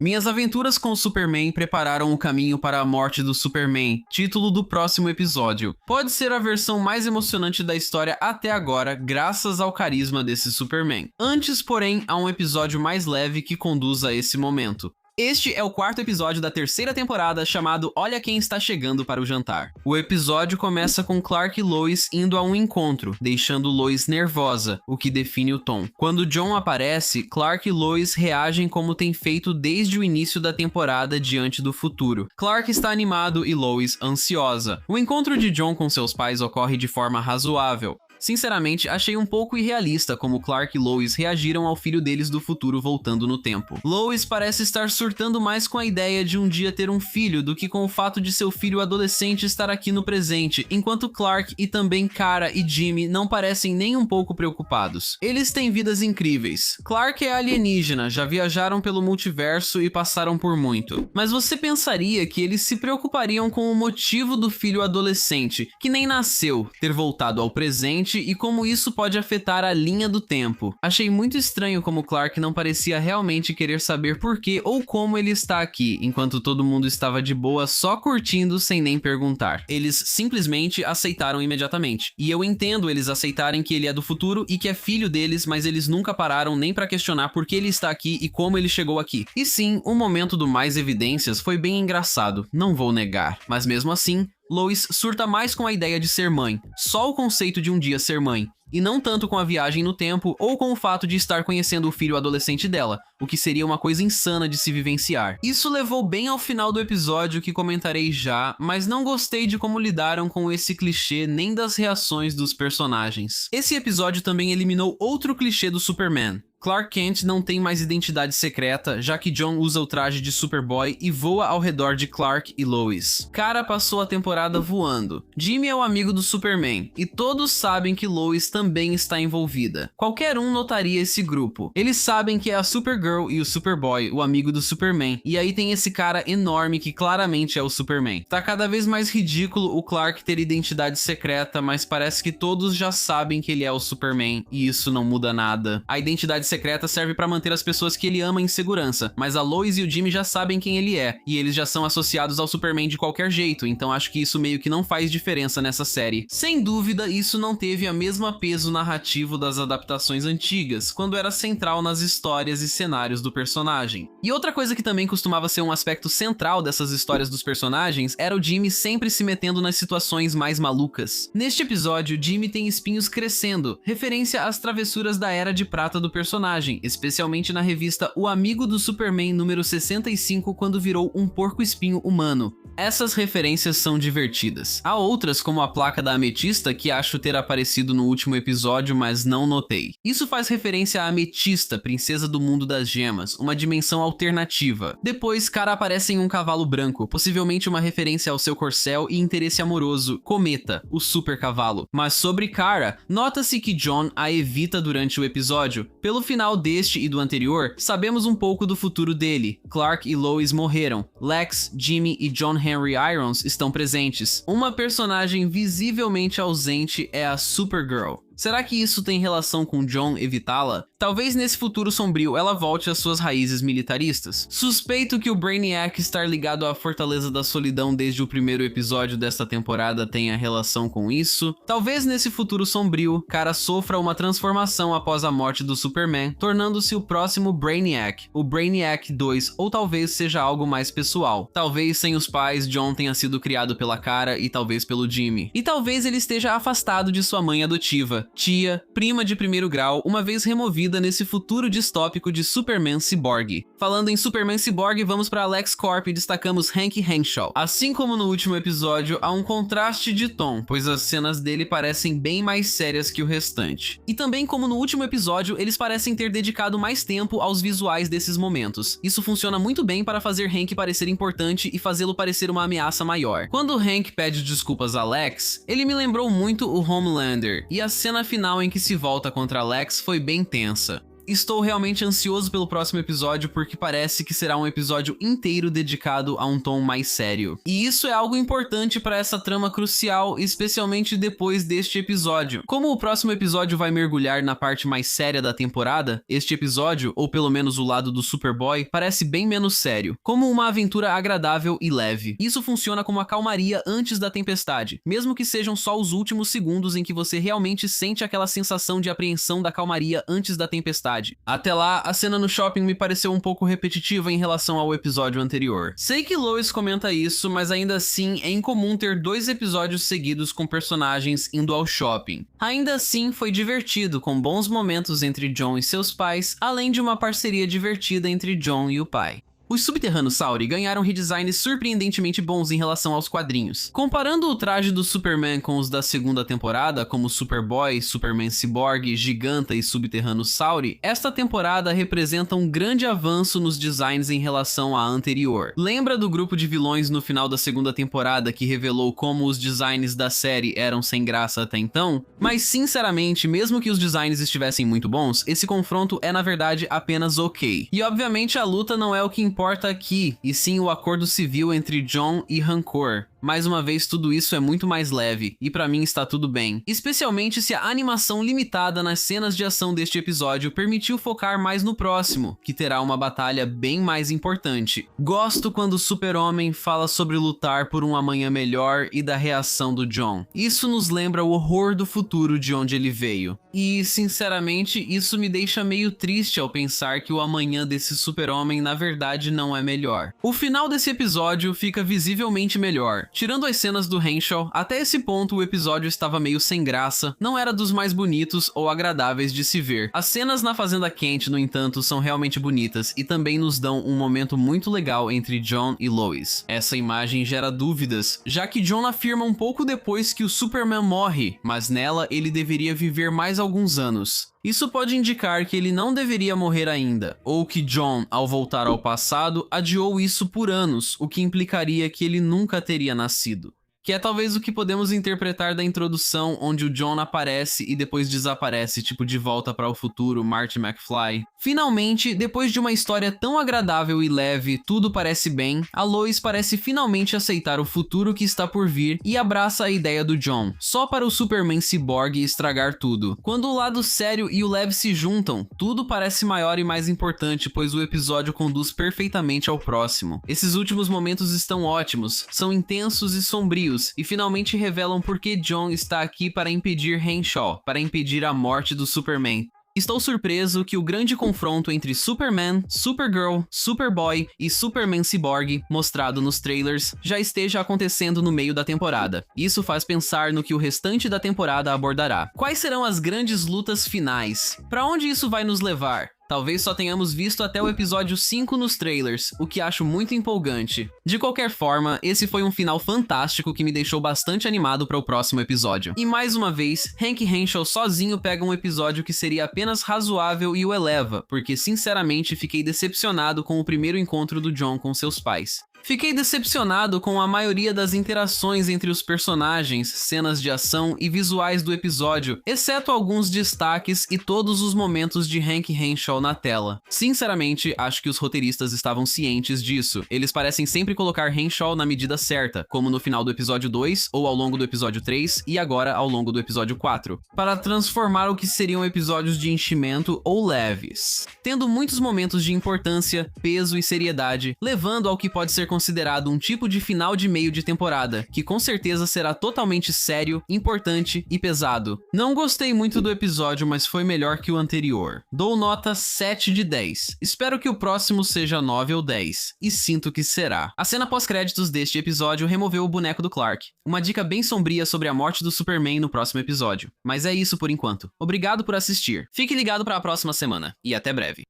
Minhas aventuras com o Superman prepararam o caminho para a morte do Superman, título do próximo episódio. Pode ser a versão mais emocionante da história até agora, graças ao carisma desse Superman. Antes, porém, há um episódio mais leve que conduz a esse momento. Este é o quarto episódio da terceira temporada, chamado Olha Quem Está Chegando para o Jantar. O episódio começa com Clark e Lois indo a um encontro, deixando Lois nervosa, o que define o tom. Quando John aparece, Clark e Lois reagem como tem feito desde o início da temporada diante do futuro. Clark está animado e Lois ansiosa. O encontro de John com seus pais ocorre de forma razoável. Sinceramente, achei um pouco irrealista como Clark e Lois reagiram ao filho deles do futuro voltando no tempo. Lois parece estar surtando mais com a ideia de um dia ter um filho do que com o fato de seu filho adolescente estar aqui no presente, enquanto Clark e também Kara e Jimmy não parecem nem um pouco preocupados. Eles têm vidas incríveis. Clark é alienígena, já viajaram pelo multiverso e passaram por muito. Mas você pensaria que eles se preocupariam com o motivo do filho adolescente, que nem nasceu, ter voltado ao presente e como isso pode afetar a linha do tempo. Achei muito estranho como Clark não parecia realmente querer saber por que ou como ele está aqui, enquanto todo mundo estava de boa só curtindo sem nem perguntar. Eles simplesmente aceitaram imediatamente. E eu entendo eles aceitarem que ele é do futuro e que é filho deles, mas eles nunca pararam nem pra questionar por que ele está aqui e como ele chegou aqui. E sim, o momento do mais evidências foi bem engraçado, não vou negar. Mas mesmo assim, Lois surta mais com a ideia de ser mãe, só o conceito de um dia ser mãe, e não tanto com a viagem no tempo ou com o fato de estar conhecendo o filho adolescente dela, o que seria uma coisa insana de se vivenciar. Isso levou bem ao final do episódio que comentarei já, mas não gostei de como lidaram com esse clichê nem das reações dos personagens. Esse episódio também eliminou outro clichê do Superman. Clark Kent não tem mais identidade secreta, já que John usa o traje de Superboy e voa ao redor de Clark e Lois. Kara passou a temporada voando. Jimmy é o amigo do Superman, e todos sabem que Lois também está envolvida. Qualquer um notaria esse grupo. Eles sabem que é a Supergirl e o Superboy, o amigo do Superman, e aí tem esse cara enorme que claramente é o Superman. Tá cada vez mais ridículo o Clark ter identidade secreta, mas parece que todos já sabem que ele é o Superman, e isso não muda nada. A identidade secreta serve pra manter as pessoas que ele ama em segurança, mas a Lois e o Jimmy já sabem quem ele é, e eles já são associados ao Superman de qualquer jeito, então acho que isso meio que não faz diferença nessa série. Sem dúvida, isso não teve a mesma peso narrativo das adaptações antigas, quando era central nas histórias e cenários do personagem. E outra coisa que também costumava ser um aspecto central dessas histórias dos personagens era o Jimmy sempre se metendo nas situações mais malucas. Neste episódio, Jimmy tem espinhos crescendo, referência às travessuras da Era de Prata do personagem, especialmente na revista O Amigo do Superman número 65, quando virou um porco-espinho humano. Essas referências são divertidas. Há outras, como a placa da Ametista, que acho ter aparecido no último episódio, mas não notei. Isso faz referência à Ametista, princesa do mundo das gemas, uma dimensão alternativa. Depois, Kara aparece em um cavalo branco, possivelmente uma referência ao seu corcel e interesse amoroso, Cometa, o super cavalo. Mas sobre Kara, nota-se que John a evita durante o episódio. Pelo final deste e do anterior, sabemos um pouco do futuro dele. Clark e Lois morreram. Lex, Jimmy e John Henry Irons estão presentes. Uma personagem visivelmente ausente é a Supergirl. Será que isso tem relação com John evitá-la? Talvez nesse futuro sombrio ela volte às suas raízes militaristas. Suspeito que o Brainiac estar ligado à Fortaleza da Solidão desde o primeiro episódio desta temporada tenha relação com isso. Talvez nesse futuro sombrio, Kara sofra uma transformação após a morte do Superman, tornando-se o próximo Brainiac, o Brainiac 2, ou talvez seja algo mais pessoal. Talvez sem os pais, John tenha sido criado pela Kara e talvez pelo Jimmy. E talvez ele esteja afastado de sua mãe adotiva, tia, prima de primeiro grau, uma vez removida nesse futuro distópico de Superman Cyborg. Falando em Superman Cyborg, vamos para Alex Corp e destacamos Hank Henshaw. Assim como no último episódio, há um contraste de tom, pois as cenas dele parecem bem mais sérias que o restante. E também como no último episódio, eles parecem ter dedicado mais tempo aos visuais desses momentos. Isso funciona muito bem para fazer Hank parecer importante e fazê-lo parecer uma ameaça maior. Quando Hank pede desculpas a Lex, ele me lembrou muito o Homelander, e a cena final em que se volta contra Lex foi bem tensa. Estou realmente ansioso pelo próximo episódio porque parece que será um episódio inteiro dedicado a um tom mais sério. E isso é algo importante para essa trama crucial, especialmente depois deste episódio. Como o próximo episódio vai mergulhar na parte mais séria da temporada, este episódio, ou pelo menos o lado do Superboy, parece bem menos sério, como uma aventura agradável e leve. Isso funciona como a calmaria antes da tempestade, mesmo que sejam só os últimos segundos em que você realmente sente aquela sensação de apreensão da calmaria antes da tempestade. Até lá, a cena no shopping me pareceu um pouco repetitiva em relação ao episódio anterior. Sei que Lois comenta isso, mas ainda assim é incomum ter 2 episódios seguidos com personagens indo ao shopping. Ainda assim, foi divertido, com bons momentos entre Jon e seus pais, além de uma parceria divertida entre Jon e o pai. Os Subterrâneos Sauri ganharam redesigns surpreendentemente bons em relação aos quadrinhos. Comparando o traje do Superman com os da segunda temporada, como Superboy, Superman Cyborg, Giganta e Subterrâneos Sauri, esta temporada representa um grande avanço nos designs em relação à anterior. Lembra do grupo de vilões no final da segunda temporada que revelou como os designs da série eram sem graça até então? Mas sinceramente, mesmo que os designs estivessem muito bons, esse confronto é na verdade apenas ok. E obviamente a luta não é o que importa aqui, e sim o acordo civil entre Jon e Rancor. Mais uma vez, tudo isso é muito mais leve, e pra mim está tudo bem. Especialmente se a animação limitada nas cenas de ação deste episódio permitiu focar mais no próximo, que terá uma batalha bem mais importante. Gosto quando o Super-Homem fala sobre lutar por um amanhã melhor e da reação do Jon. Isso nos lembra o horror do futuro de onde ele veio. E, sinceramente, isso me deixa meio triste ao pensar que o amanhã desse Super-Homem na verdade não é melhor. O final desse episódio fica visivelmente melhor. Tirando as cenas do Henshaw, até esse ponto o episódio estava meio sem graça, não era dos mais bonitos ou agradáveis de se ver. As cenas na Fazenda Kent, no entanto, são realmente bonitas e também nos dão um momento muito legal entre Jon e Lois. Essa imagem gera dúvidas, já que Jon afirma um pouco depois que o Superman morre, mas nela ele deveria viver mais alguns anos. Isso pode indicar que ele não deveria morrer ainda, ou que Jon, ao voltar ao passado, adiou isso por anos, o que implicaria que ele nunca teria nascido. Que é talvez o que podemos interpretar da introdução, onde o Jon aparece e depois desaparece, tipo De Volta para o Futuro, Marty McFly. Finalmente, depois de uma história tão agradável e leve, tudo parece bem, a Lois parece finalmente aceitar o futuro que está por vir e abraça a ideia do Jon, só para o Superman Cyborg estragar tudo. Quando o lado sério e o leve se juntam, tudo parece maior e mais importante, pois o episódio conduz perfeitamente ao próximo. Esses últimos momentos estão ótimos, são intensos e sombrios, e finalmente revelam por que Jon está aqui para impedir Henshaw, para impedir a morte do Superman. Estou surpreso que o grande confronto entre Superman, Supergirl, Superboy e Superman Cyborg, mostrado nos trailers, já esteja acontecendo no meio da temporada. Isso faz pensar no que o restante da temporada abordará. Quais serão as grandes lutas finais? Para onde isso vai nos levar? Talvez só tenhamos visto até o episódio 5 nos trailers, o que acho muito empolgante. De qualquer forma, esse foi um final fantástico que me deixou bastante animado para o próximo episódio. E mais uma vez, Hank Henshaw sozinho pega um episódio que seria apenas razoável e o eleva, porque sinceramente fiquei decepcionado com o primeiro encontro do Jon com seus pais. Fiquei decepcionado com a maioria das interações entre os personagens, cenas de ação e visuais do episódio, exceto alguns destaques e todos os momentos de Hank Henshaw na tela. Sinceramente, acho que os roteiristas estavam cientes disso. Eles parecem sempre colocar Henshaw na medida certa, como no final do episódio 2, ou ao longo do episódio 3, e agora ao longo do episódio 4, para transformar o que seriam episódios de enchimento ou leves, tendo muitos momentos de importância, peso e seriedade, levando ao que pode ser considerado um tipo de final de meio de temporada, que com certeza será totalmente sério, importante e pesado. Não gostei muito do episódio, mas foi melhor que o anterior. Dou nota 7 de 10. Espero que o próximo seja 9 ou 10, e sinto que será. A cena pós-créditos deste episódio removeu o boneco do Clark, uma dica bem sombria sobre a morte do Superman no próximo episódio. Mas é isso por enquanto. Obrigado por assistir. Fique ligado para a próxima semana, e até breve.